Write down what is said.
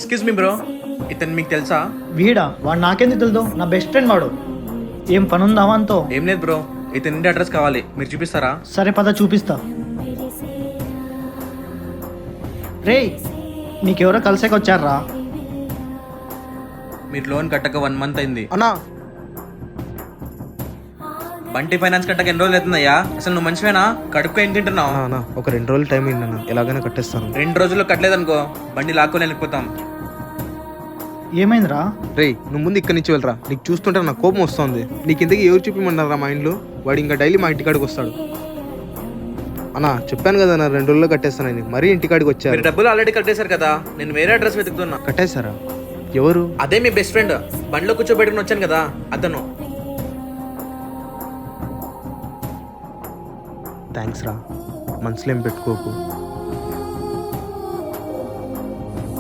Excuse me bro, ఇతను మీకు తెలుసా? వీడా? వాడు నాకెందుకు తెలుదు? నా బెస్ట్ ఫ్రెండ్ వాడు. ఏం పని ఉందా వానితో? ఏం లేదు బ్రో, ఇతని ఇంటి అడ్రస్ కావాలి, మీరు చూపిస్తారా? సరే పద చూపిస్తా. రేయ్, నీకెవరో కలిసేకి వచ్చారా? మీరు లోన్ కట్టక 1 month అయింది. అన్నా బంటి ఫైనాన్స్ కట్టక ఎన్ని రోజులు అవుతుందయ్యా? అసలు నువ్వు మంచివేనా? కడుపుకో ఏం తింటున్నావు? అన్నా ఒక 2 రోజులు టైం ఇయ్యండి అన్న, ఎలాగైనా కట్టేస్తాను. 2 రోజుల్లో కట్టలేదనుకో బండి లాక్కొని వెళ్ళిపోతాం. ఏమైందిరా? రేయ్ నువ్వు ముందు ఇక్కడి నుంచి వెళ్ళరా, నీకు చూస్తుంటే నాకు కోపం వస్తుంది. నీకు ఇంతకీ ఎవరు చూపిమన్నారా మా ఇంట్లో? వాడు ఇంకా డైలీ మా ఇంటికాడికి వస్తాడు. అన్నా చెప్పాను కదా నా 2 రోజుల్లో కట్టేస్తానని, మరీ ఇంటికాడికి వచ్చారు. మీరు డబ్బులు ఆల్రెడీ కట్టేశారు కదా, నేను వేరే అడ్రస్ వెతుకుతున్నా. కట్టేశారా? ఎవరు? అదే మీ బెస్ట్ ఫ్రెండ్, బండిలో కూర్చోబెట్టుకుని వచ్చాను కదా అతను. థ్యాంక్స్ రా, మనసులో ఏం పెట్టుకోకు.